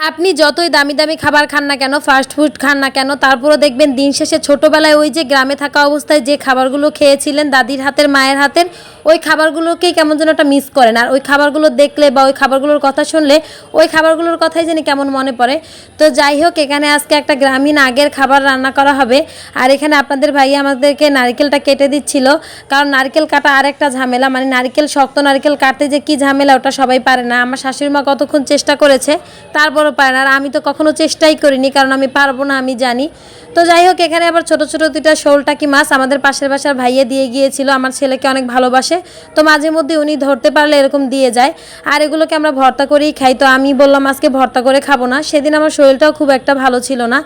আপনি যতই দামি দামি খাবার খান না কেন, ফাস্ট ফুড খান না কেন, তারপরেও দেখবেন দিন শেষে ছোটোবেলায় ওই যে গ্রামে থাকা অবস্থায় যে খাবারগুলো খেয়েছিলেন দাদির হাতের, মায়ের হাতের, ওই খাবারগুলোকেই কেমন যেন একটা মিস করেন। আর ওই খাবারগুলো দেখলে বা ওই খাবারগুলোর কথা শুনলে ওই খাবারগুলোর কথাই জানি কেমন মনে পড়ে। তো যাই হোক, এখানে আজকে একটা গ্রামীণ আগের খাবার রান্না করা হবে। আর এখানে আপনাদের ভাইয়া আমাদেরকে নারকেলটা কেটে দিচ্ছিল, কারণ নারকেল কাটা আর একটা ঝামেলা, মানে নারকেল, শক্ত নারকেল কাটতে যে কী ঝামেলা ওটা সবাই পারে না। আমার শাশুড়ি মা কতক্ষণ চেষ্টা করেছে, তারপরও পারে না। আর আমি তো কখনো চেষ্টাই করিনি, কারণ আমি পারবো না, আমি জানি। তো যাই হোক, এখানে আবার ছোটো ছোটো দুইটা শোল টাকি মাছ আমাদের পাশের বাসার ভাইয়া দিয়ে গিয়েছিল। আমার ছেলেকে অনেক ভালোবাসে, তো মাঝে মধ্যে উনি ধরতে পারলে এরকম দিয়ে যায়। আর এগুলোকে আমরা ভর্তা করেই খাই। তো আমি বললাম আজকে ভর্তা করে খাবো না, সেদিন আমার শরীরটাও খুব একটা ভালো ছিল না।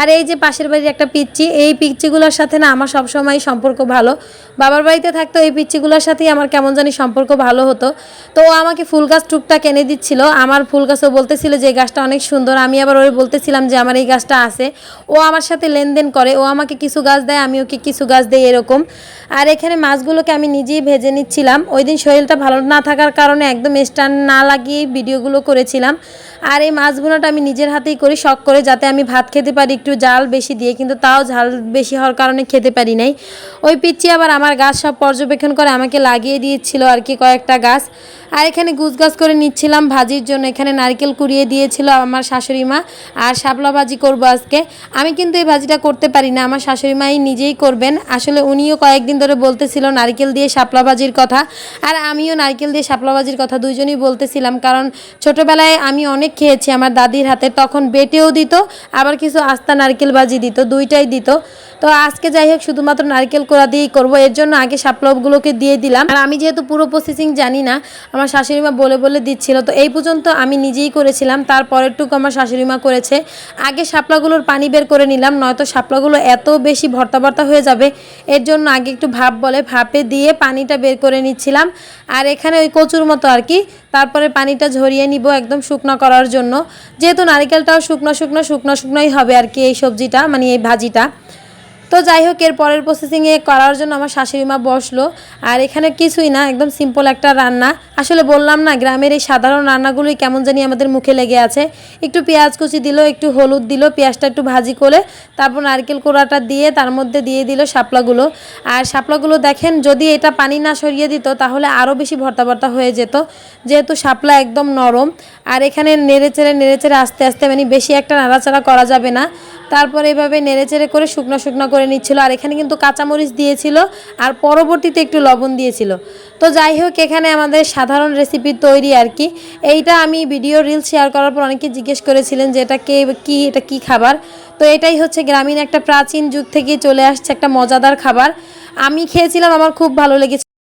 আর এই যে পাশের বাড়ির একটা পিচ্চি, এই পিচ্চিগুলোর সাথে না আমার সবসময় সম্পর্ক ভালো। বাবার বাড়িতে থাকতো এই পিচ্চিগুলোর সাথেই আমার কেমন জানি সম্পর্ক ভালো হতো। তো ও আমাকে ফুল গাছ টুকটাক এনে দিচ্ছিল। আমার ফুল গাছও বলতেছিল যে এই গাছটা অনেক সুন্দর, আমি আবার ওই বলতেছিলাম যে আমার এই গাছটা আছে। ও আমার সাথে লেনদেন করে, ও আমাকে কিছু গাছ দেয়, আমি ওকে কিছু গাছ দেই, এরকম। আর এখানে মাছগুলোকে আমি নিজেই ভেজে নিচ্ছিলাম। ওই দিন শরীরটা ভালো না থাকার কারণে একদম স্ট্যান্ড না লাগিয়ে ভিডিওগুলো করেছিলাম। আর এই মাছ ভুনাটা আমি নিজের হাতেই করি, শখ করে, যাতে আমি ভাত খেতে পারি একটু জাল বেশি দিয়ে, কিন্তু তাও ঝাল বেশি হওয়ার কারণে খেতে পারি নাই। ওই পিচ্চি আবার আমার গাছ সব পর্যবেক্ষণ করে আমাকে লাগিয়ে দিয়েছিল আর কি কয়েকটা গাছ। আর এখানে গুছ গাছ করে নিচ্ছিলাম ভাজির জন্য। এখানে নারকেল কুড়িয়ে দিয়েছিল আমার শাশুড়ি মা। আর শাপলা ভাজি করবো আজকে। আমি কিন্তু এই ভাজিটা করতে পারি না, আমার শাশুড়ি মাই নিজেই করবেন। আসলে উনিও কয়েকদিন ধরে বলতেছিল নারকেল দিয়ে শাপলা ভাজির কথা, আর আমিও নারকেল দিয়ে শাপলা ভাজির কথা, দুইজনই বলতেছিলাম। কারণ ছোটোবেলায় আমি অনেক খেয়েছি আমার দাদির হাতে, তখন বেটেও দিত, আবার কিছু আস্তা নারকেল ভাজি দিত, দুইটাই দিত। তো আজকে যাই হোক শুধুমাত্র নারকেল কোড়া দিয়েই করবো, এর জন্য আগে শাপলাগুলোকে দিয়ে দিলাম। আর আমি যেহেতু পুরো প্রসেসিং জানি না, আমার শাশুড়ি মা বলে বলে দিচ্ছিল, তো এই পর্যন্ত আমি নিজেই করেছিলাম, তারপরেরটুকু আমার শাশুড়ি মা করেছে। আগে শাপলাগুলোর পানি বের করে নিলাম, নয়তো শাপলাগুলো এত বেশি ভর্তা ভর্তা হয়ে যাবে। এর জন্য আগে একটু ভাপ বলে, ভাপে দিয়ে পানিটা বের করে নিচ্ছিলাম। আর এখানে ওই কচুর মতো আর কি, তারপরে পানিটা ঝরিয়ে নিব একদম শুকনো করার জন্য। যেহেতু নারকেলটাও শুকনো শুকনো শুকনো শুকনোই হবে আর কি এই সবজিটা, মানে এই ভাজিটা। তো যাই হোক, এর পরের প্রসেসিংয়ে করার জন্য আমার শাশুড়ি মা বসলো। আর এখানে কিছুই না, একদম সিম্পল একটা রান্না। আসলে বললাম না, গ্রামের এই সাধারণ রান্নাগুলোই কেমন জানি আমাদের মুখে লেগে আছে। একটু পেঁয়াজ কুচি দিল, একটু হলুদ দিল, পেঁয়াজটা একটু ভাজি করে, তারপর নারকেল কোড়াটা দিয়ে তার মধ্যে দিয়ে দিল শাপলাগুলো। আর শাপলাগুলো দেখেন, যদি এটা পানি না সরিয়ে দিত তাহলে আরও বেশি ভর্তা ভর্তা হয়ে যেত, যেহেতু শাপলা একদম নরম। আর এখানে নেড়েচেড়ে নেড়েচেড়ে আস্তে আস্তে, মানে বেশি একটা নাড়াচাড়া করা যাবে না। তারপর এভাবে নেড়েচেড়ে করে শুকনো শুকনো করে নিচ্ছিল। আর এখানে কিন্তু কাঁচামরিচ দিয়েছিল, আর পরবর্তীতে একটু লবণ দিয়েছিল। তো যাই হোক, এখানে আমাদের সাধারণ রেসিপি তৈরি আর কি। এইটা আমি ভিডিও রিল শেয়ার করার পর অনেকে জিজ্ঞেস করেছিলেন যে এটা কি খাবার। তো এটাই হচ্ছে গ্রামীণ একটা প্রাচীন যুগ থেকে চলে আসছে একটা মজাদার খাবার। আমি খেয়েছিলাম, আমার খুব ভালো লেগেছে।